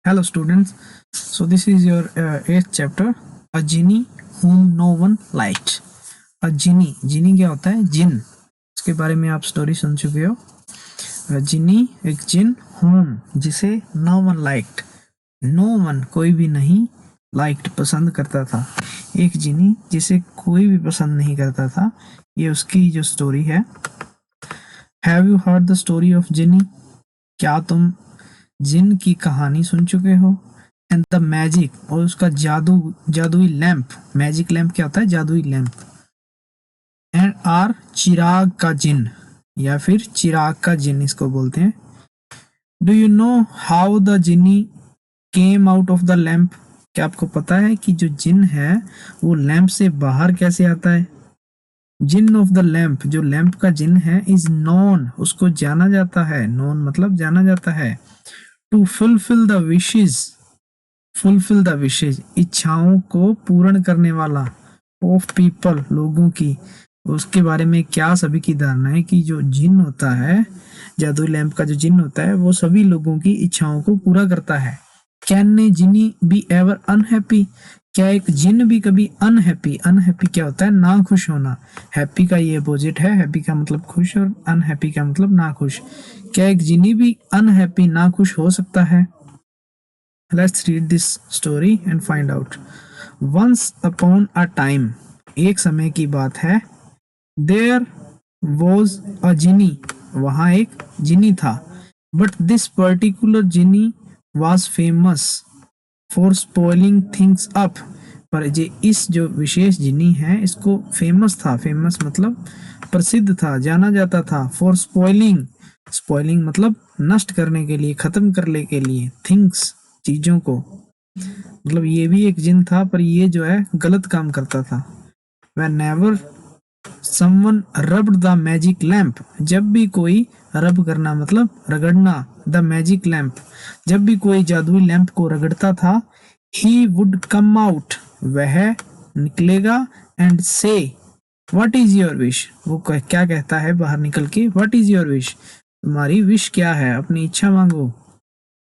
Hello students, so this is your 8th chapter, a genie whom no one liked. A genie क्या होता है? जिन, इसके बारे में आप स्टोरी सुन चुके हो. जिनी एक जिन, whom जिसे no one liked, no one कोई भी नहीं, liked पसंद करता था. एक जिनी जिसे कोई भी पसंद नहीं करता था. ये उसकी जो स्टोरी है. Have you heard the story of Ginny? क्या तुम जिन की कहानी सुन चुके हो? एंड द मैजिक, और उसका जादुई लैंप. मैजिक लैंप क्या होता है? जादुई लैंप. एंड आर चिराग का जिन, या फिर चिराग का जिन इसको बोलते हैं. Do you know how the Jini came out of the lamp? क्या आपको पता है कि जो जिन है वो लैंप से बाहर कैसे आता है? जिन ऑफ द लैंप, जो लैंप का जिन है, इज नोन, उसको जाना जाता है. नोन मतलब जाना जाता है. टू फुलफिल द विशेज, इच्छाओं को पूर्ण करने वाला. ऑफ पीपल, लोगों की. उसके बारे में क्या सभी की धारणा है कि जो जिन होता है, जादुई लैंप का जो जिन होता है, वो सभी लोगों की इच्छाओं को पूरा करता है. Can a genie be ever unhappy? क्या एक जिन भी कभी अनहैप्पी क्या होता है? ना खुश होना. हैप्पी का ये अपोजिट है. हैप्पी का मतलब खुश और अनहैप्पी का मतलब ना खुश. क्या एक जिनी भी अनहैप्पी ना खुश हो सकता है? Let's read this story and find out. Once upon a time, एक समय की बात है. देयर वॉज अ जिनी, वहां एक जिनी था. But this particular genie was famous for spoiling things up. पर इस जो विशेष जिनी है, इसको फेमस था. फेमस मतलब प्रसिद्ध था, जाना जाता था. फॉर स्पॉइलिंग मतलब नष्ट करने के लिए, खत्म करने के लिए. थिंग्स, चीजों को. मतलब ये भी एक जिन था, पर ये जो है गलत काम करता था. Whenever someone rubbed the magic lamp, जब भी कोई, रब करना मतलब रगड़ना, द मैजिक लैंप, जब भी कोई जादुई लैंप को रगड़ता था, he would come out, वह निकलेगा. एंड से, what is your wish, वो क्या कहता है बाहर निकल के? what is your wish, तुम्हारी विश क्या है? अपनी इच्छा मांगो.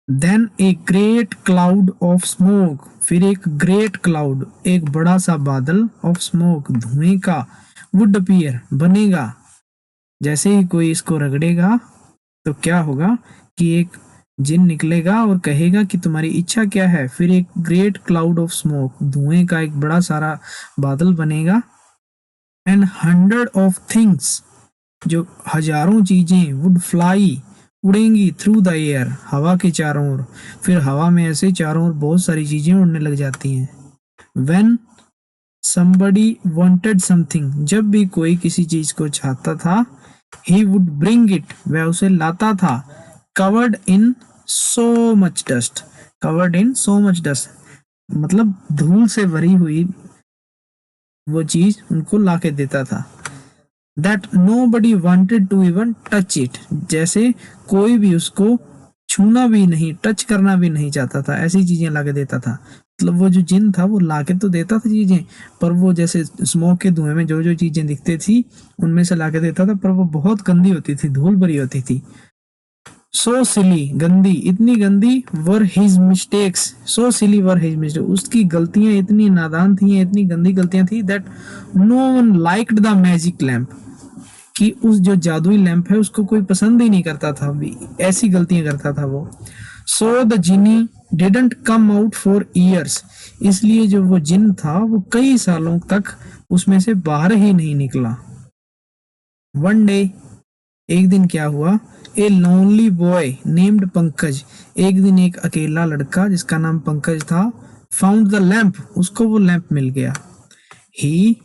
Then a great cloud of smoke, फिर एक ग्रेट क्लाउड, एक बड़ा सा बादल, ऑफ स्मोक, धुएं का, वुड अपीयर, बनेगा. जैसे ही कोई इसको रगड़ेगा तो क्या होगा कि एक जिन निकलेगा और कहेगा कि तुम्हारी इच्छा क्या है. फिर एक ग्रेट क्लाउड ऑफ स्मोक, धुएं का एक बड़ा सारा बादल बनेगा. एंड 100 ऑफ थिंग्स, जो हजारों चीजें, वुड फ्लाई, उड़ेंगी, थ्रू द एयर, हवा के चारों ओर. फिर हवा में ऐसे चारों ओर बहुत सारी चीजें उड़ने लग जाती हैं. व्हेन somebody wanted something, जब भी कोई किसी चीज को चाहता था, he would bring it, वह उसे लाता था. covered in so much dust, मतलब धूल से भरी हुई वो चीज उनको लाके देता था. That nobody wanted to even touch it, जैसे कोई भी उसको छूना भी नहीं, टच करना भी नहीं चाहता था. ऐसी चीजें लाके देता था. मतलब वो जो जिन था वो लाके तो देता था चीजें, पर वो जैसे स्मोक के धुएं में जो जो चीजें दिखती थी उनमें से लाके देता था, पर वो बहुत गंदी होती थी, धूल भरी होती थी. सो सिली, गंदी, इतनी गंदी. Were his mistakes, so silly were his mistake, उसकी गलतियां इतनी नादान थी, इतनी गंदी गलतियां थी. That no one liked the magic lamp, कि उस जो जादुई लैंप है उसको कोई पसंद ही नहीं करता था. ऐसी गलतियां करता था वो. So the Jini didn't come out for years, इसलिए जो वो जिन था वो कई सालों तक उसमें से बाहर ही नहीं निकला. वन डे, एक दिन क्या हुआ. A lonely boy named Pankaj, एक दिन एक अकेला लड़का जिसका नाम पंकज था, फाउंड द लैंप, उसको वो लैंप मिल गया. He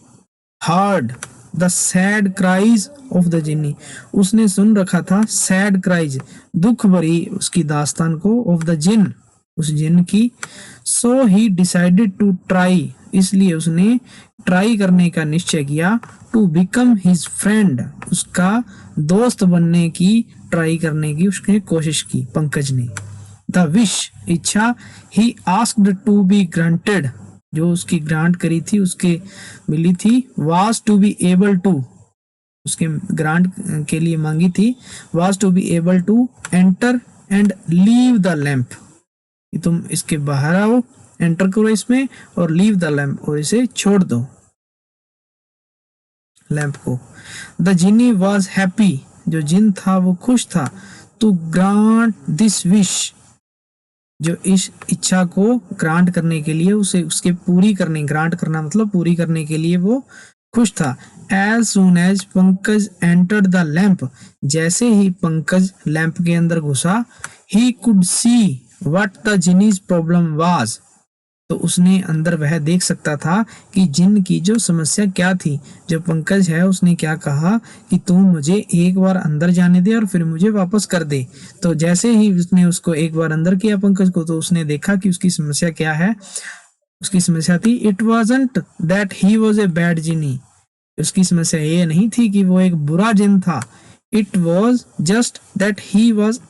heard the sad cries of the जिनी, उसने सुन रखा था सैड क्राइज, दुख भरी उसकी दास्तान को, ऑफ द जिन, उस जिन की. सो ही डिसाइडेड टू ट्राई, इसलिए उसने ट्राई करने का निश्चय किया. टू बिकम हिज फ्रेंड, उसका दोस्त बनने की, ट्राई करने की उसने कोशिश की पंकज ने. द विश, इच्छा, he asked to be granted, जो उसकी ग्रांट करी थी, उसके मिली थी. Was to be able to, उसके ग्रांट के लिए मांगी थी. Was to be able to enter and leave the lamp, कि तुम इसके बाहर आओ, एंटर करो इसमें और लीव द लैम्प, और इसे छोड़ दो लैंप को। द जिनी वॉज हैप्पी, जो जिन था वो खुश था, टू ग्रांट दिस विश, जो इस इच्छा को ग्रांट करने के लिए, उसे उसके पूरी करने, ग्रांट करना मतलब पूरी करने के लिए वो खुश था। As soon as Pankaj entered the lamp, जैसे ही पंकज लैंप के अंदर घुसा, he could see what the genie's problem was, तो उसने अंदर वह देख सकता था कि जिन की जो समस्या क्या थी। जो पंकज है उसने क्या कहा कि तू मुझे एक बार अंदर जाने दे और फिर मुझे वापस कर दे। तो जैसे ही उसने उसको एक बार अंदर किया पंकज को, तो उसने देखा कि उसकी समस्या क्या है। उसकी समस्या थी, it wasn't that he was a bad genie, उसकी समस्या ये नहीं थी कि वो एक बुरा जिन था। It was just that he was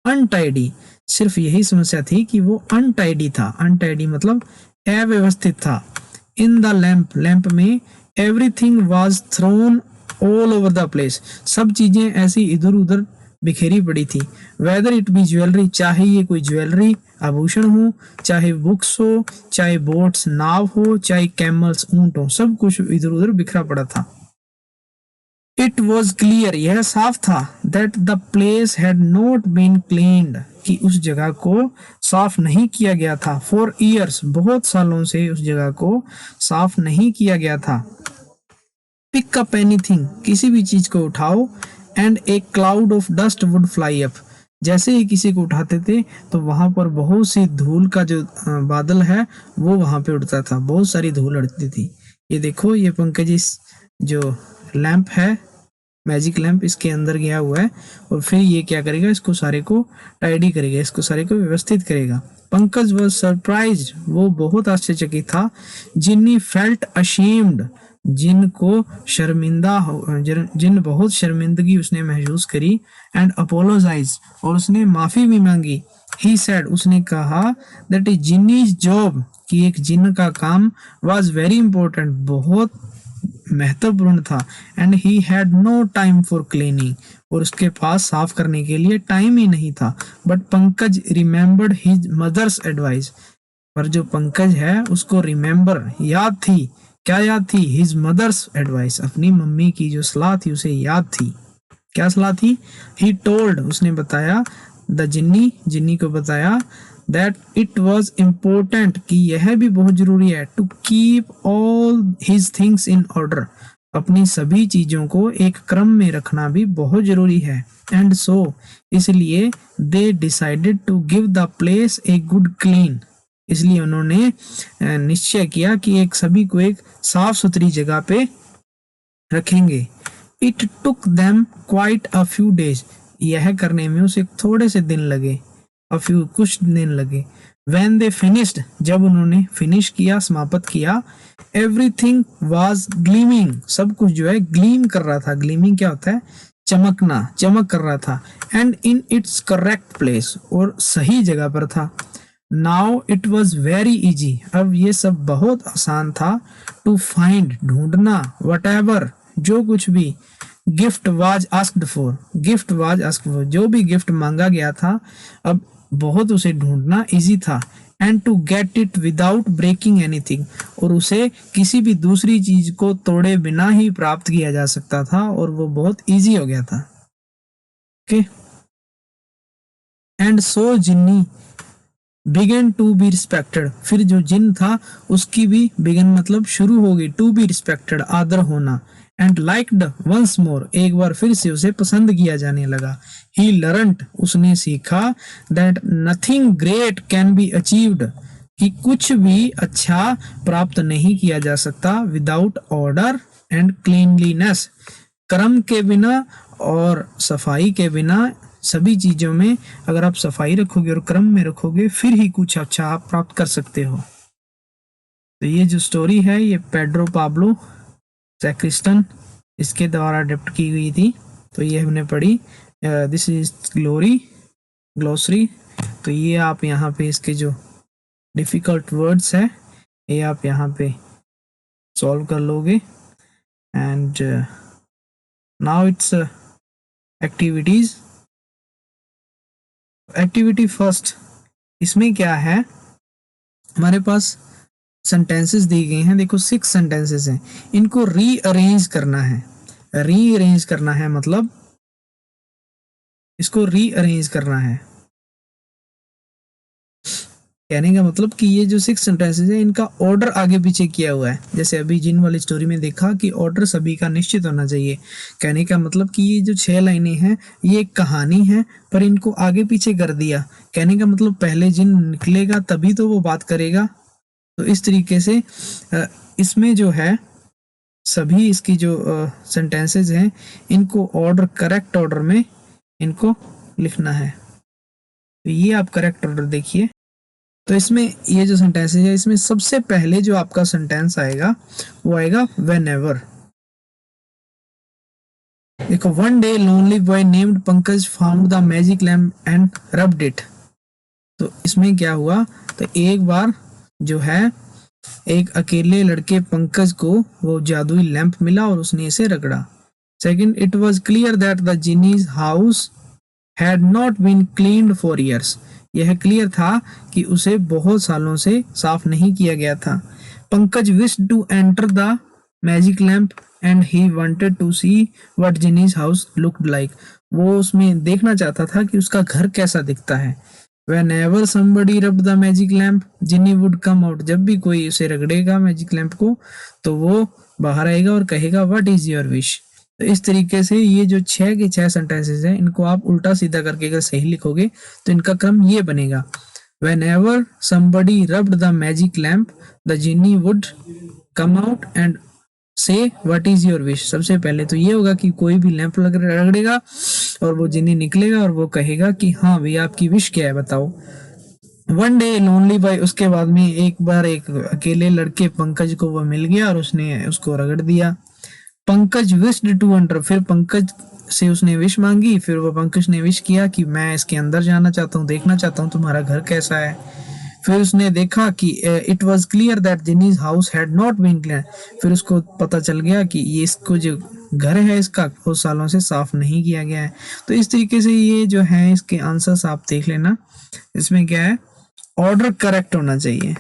untidy, सिर्फ यही समस्या थी कि वो अनटाइडी था। अनटाइडी मतलब अव्यवस्थित था। इन द लैंप, लैंप में everything was thrown all over the place, सब चीजें ऐसी इधर उधर बिखेरी पड़ी थी। वेदर इट बी ज्वेलरी, चाहे ये कोई ज्वेलरी आभूषण हो, चाहे बुक्स हो, चाहे बोट्स नाव हो, चाहे कैमल्स ऊंट हो, सब कुछ इधर उधर बिखरा पड़ा था। इट वॉज क्लियर, यह साफ था, that the place had not been cleaned, कि उस जगह को साफ नहीं किया गया था। फॉर ईयर्स, बहुत सालों से उस जगह को साफ नहीं किया गया था। पिक अप एनीथिंग, किसी भी चीज को उठाओ, and A cloud of dust would fly up, जैसे ही किसी को उठाते थे तो वहां पर बहुत सी धूल का जो बादल है वो वहां पे उड़ता था, बहुत सारी धूल उड़ती थी। ये देखो, ये पंकज इस जो लैंप है, मैजिक लैंप, इसके अंदर गया हुआ है और फिर ये क्या करेगा, इसको सारे को टाइडी करेगा, इसको सारे को व्यवस्थित करेगा। पंकज वॉज सरप्राइज, वो बहुत आश्चर्यचकित था। जिन्नी फेल्ट अशेम्ड, जिन को शर्मिंदा हो, जिन बहुत शर्मिंदगी उसने महसूस करी। एंड अपोलोजाइज, और उसने माफी भी मांगी। ही सेड, उसने कहा दैट इज जिन्नीज जॉब, कि एक जिन का काम वाज वेरी इंपॉर्टेंट, बहुत महत्वपूर्ण था। And he had no time for cleaning, और उसके पास साफ करने के लिए टाइम ही नहीं था। But Pankaj remembered his mother's advice, पर जो पंकज है उसको रिमेम्बर, याद थी, क्या याद थी, हिज मदर्स एडवाइस, अपनी मम्मी की जो सलाह थी उसे याद थी। क्या सलाह थी, ही टोल्ड, उसने बताया, द जिन्नी, जिन्नी को बताया, दैट इट वॉज इम्पोर्टेंट, कि यह भी बहुत जरूरी है, to keep all his things in order, अपनी सभी चीजों को एक क्रम में रखना भी बहुत जरूरी है। एंड सो, इसलिए they decided to give the place a good clean, इसलिए उन्होंने निश्चय किया कि एक सभी को एक साफ सुथरी जगह पे रखेंगे। It took them quite a few days, यह करने में उसे थोड़े से दिन लगे, अ फ्यू, कुछ दिन लगे। व्हेन दे फिनिश्ड, जब उन्होंने फिनिश किया, समाप्त किया, एवरीथिंग वाज ग्लीमिंग, सब कुछ जो है ग्लीम कर रहा था। ग्लीमिंग क्या होता है, चमकना, चमक कर रहा था। And in its correct place, और सही जगह पर था। Now it was very easy, अब ये सब बहुत आसान था। टू फाइंड, ढूंढना, वट एवर, जो कुछ भी, gift was asked for, gift was asked for, जो भी गिफ्ट मांगा गया था अब बहुत उसे ढूंढना इजी था। And to get it without breaking anything, और उसे किसी भी दूसरी चीज को तोड़े बिना ही प्राप्त किया जा सकता था, और वो बहुत इजी हो गया था। ओके, एंड सो जिन्नी बिगन टू बी रिस्पेक्टेड, फिर जो जिन था उसकी भी बिगन मतलब शुरू हो गई, टू बी रिस्पेक्टेड, आदर होना। एंड लाइक्ड वंस मोर, एक बार फिर से उसे पसंद किया जाने लगा। ही लर्नड, उसने सीखा, that nothing great can be achieved, कि कुछ भी अच्छा प्राप्त नहीं किया जा सकता, विदाउट ऑर्डर एंड क्लीनलीनेस, क्रम के बिना और सफाई के बिना। सभी चीजों में अगर आप सफाई रखोगे और क्रम में रखोगे फिर ही कुछ अच्छा आप प्राप्त कर सकते हो। तो ये जो स्टोरी है ये पेड्रो पाब्लो सैक्रिस्टन इसके द्वारा अडेप्ट की गई थी। तो ये हमने पढ़ी। This is glossary. तो ये आप यहाँ पे इसके जो डिफिकल्ट वर्ड्स है ये आप यहाँ पे सॉल्व कर लोगे। And now it's activities. Activity first, इसमें क्या है, हमारे पास सेंटेंसेस दी गई हैं, देखो 6 सेंटेंसेस हैं, इनको रीअरेंज करना है। रीअरेंज करना है मतलब इसको रीअरेंज करना है। कहने का मतलब कि ये जो 6 सेंटेंसेस है इनका ऑर्डर आगे पीछे किया हुआ है। जैसे अभी जिन वाली स्टोरी में देखा कि ऑर्डर सभी का निश्चित होना चाहिए। कहने का मतलब कि ये जो 6 लाइनें हैं ये एक कहानी है, पर इनको आगे पीछे कर दिया। कहने का मतलब पहले जिन निकलेगा तभी तो वो बात करेगा। तो इस तरीके से इसमें जो है सभी इसकी जो सेंटेंसेस हैं इनको ऑर्डर, करेक्ट ऑर्डर में इनको लिखना है। तो ये आप करेक्ट ऑर्डर देखिए। तो इसमें ये जो सेंटेंसेस है इसमें सबसे पहले जो आपका सेंटेंस आएगा वो आएगा व्हेनेवर। देखो, one day lonely boy named Pankaj found the magic lamp and rubbed it. तो इसमें क्या हुआ, तो एक बार जो है एक अकेले लड़के पंकज को वो जादुई लैंप मिला और उसने इसे रगड़ा। Second, it was clear that the genie's house had not been cleaned for years. यह क्लियर था कि उसे बहुत सालों से साफ नहीं किया गया था। Pankaj wished to enter the magic lamp and he wanted to see what genie's house looked like. वो उसमें देखना चाहता था कि उसका घर कैसा दिखता है। Whenever somebody rubbed the magic lamp, Jini would come out। जब भी कोई उसे रगड़ेगा मैजिक लैंप को तो वो बाहर आएगा और कहेगा व्हाट इज योर विश। तो इस तरीके से ये जो 6 के 6 सेंटेंसेस हैं इनको आप उल्टा सीधा करके अगर सही लिखोगे तो इनका क्रम ये बनेगा। Whenever somebody rubbed the magic lamp, the genie would come out and से व्हाट इज योर विश। सबसे पहले तो ये होगा कि कोई भी लैंप रगड़ेगा और वो जिनी निकलेगा और वो कहेगा कि हाँ भैया आपकी विश क्या है बताओ। वन डे लोनली बॉय, उसके बाद में एक बार एक अकेले लड़के पंकज को वो मिल गया और उसने उसको रगड़ दिया। पंकज विश्ड टू एंटर, फिर पंकज से उसने विश मांगी, फिर वो पंकज ने विश किया कि मैं इसके अंदर जाना चाहता हूँ, देखना चाहता हूँ तुम्हारा घर कैसा है। फिर उसने देखा कि it was clear that genie's house had not been clean. फिर उसको पता चल गया कि ये इसको जो घर है इसका बहुत सालों से साफ नहीं किया गया है। तो इस तरीके से ये जो है इसके आंसर्स आप देख लेना। इसमें क्या है, ऑर्डर करेक्ट होना चाहिए।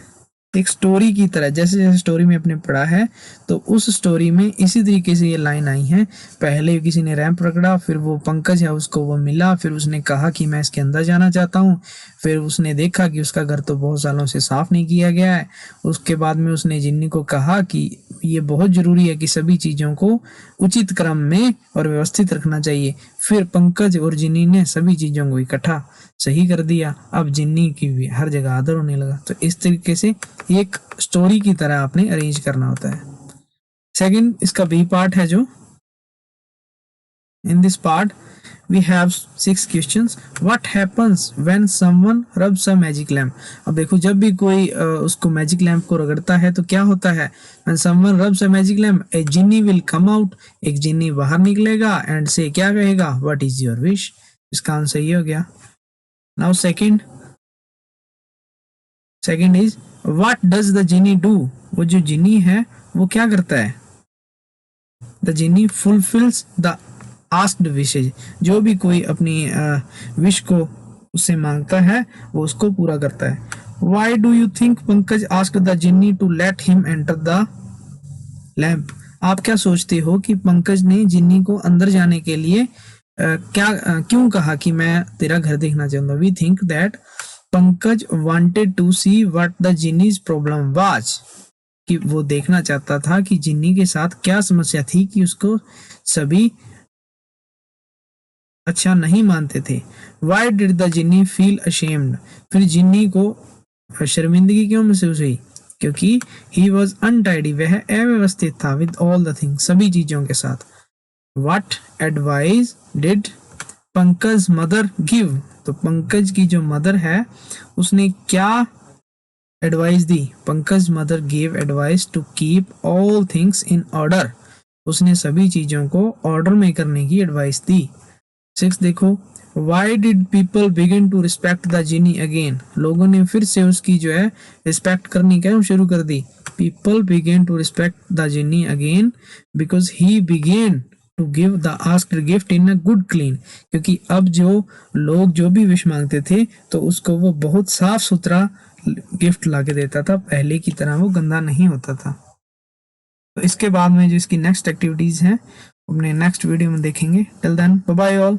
एक स्टोरी की तरह, जैसे जैसे स्टोरी में अपने पढ़ा है तो उस स्टोरी में इसी तरीके से ये लाइन आई है। पहले किसी ने रैंप पकड़ा, फिर वो पंकज है उसको वो मिला, फिर उसने कहा कि मैं इसके अंदर जाना चाहता हूँ। फिर उसने देखा कि उसका घर तो बहुत सालों से साफ नहीं किया गया है। उसके बाद में उसने जिन्नी को कहा कि ये बहुत जरूरी है कि सभी चीजों को उचित क्रम में और व्यवस्थित रखना चाहिए। फिर पंकज और जिन्नी ने सभी चीजों को इकट्ठा सही कर दिया। अब जिन्नी की भी हर जगह आदर होने लगा। तो इस तरीके से एक स्टोरी की तरह आपने अरेंज करना होता है। सेकंड, इसका बी पार्ट है जो in this part we have 6 questions. What happens when someone rubs a magic lamp? अब देखो, जब भी कोई उसको मैजिक लैम्प को रगड़ता है तो क्या होता है। when someone rubs a magic lamp, a genie will come out, एक जिन्नी बाहर निकलेगा एंड से क्या कहेगा what is your wish। इसका आंसर ये हो गया। Now second is what does the Jini do. वो जो जिनी है वो क्या करता है। The Jini fulfils the asked wishes. जो भी कोई अपनी विश को उससे मांगता है वो उसको पूरा करता है। Why do you think Pankaj asked the genie to let him enter the lamp. आप क्या सोचते हो कि पंकज ने जिन्नी को अंदर जाने के लिए क्यों कहा कि मैं तेरा घर देखना चाहूंगा। We think that Pankaj wanted to see what the genie's problem was, कि वो देखना चाहता था कि जिन्नी के साथ क्या समस्या थी कि उसको सभी अच्छा नहीं मानते थे। वाई डिड द जिन्नी फील अशेम्ड, फिर जिन्नी को शर्मिंदगी क्यों महसूस हुई, क्योंकि ही वॉज अनटाइडी, वह अव्यवस्थित था, विद ऑल द थिंग्स, सभी चीजों के साथ। What advice did Pankaj mother give, तो पंकज की जो मदर है उसने क्या एडवाइस दी। Pankaj mother give advice to keep all things in order, उसने सभी चीजों को ऑर्डर में करने की एडवाइस दी। 6 देखो, why did people begin to respect the genie again, लोगों ने फिर से उसकी जो है रिस्पेक्ट करनी क्यों शुरू कर दी। People began to respect the genie again because he began to give the asked gift in a good clean, क्योंकि अब जो लोग जो भी विश मांगते थे तो उसको वो बहुत साफ सुथरा गिफ्ट ला के देता था, पहले की तरह वो गंदा नहीं होता था। तो इसके बाद में जो इसकी नेक्स्ट एक्टिविटीज हैं अपने नेक्स्ट वीडियो में देखेंगे। Till then bye bye all.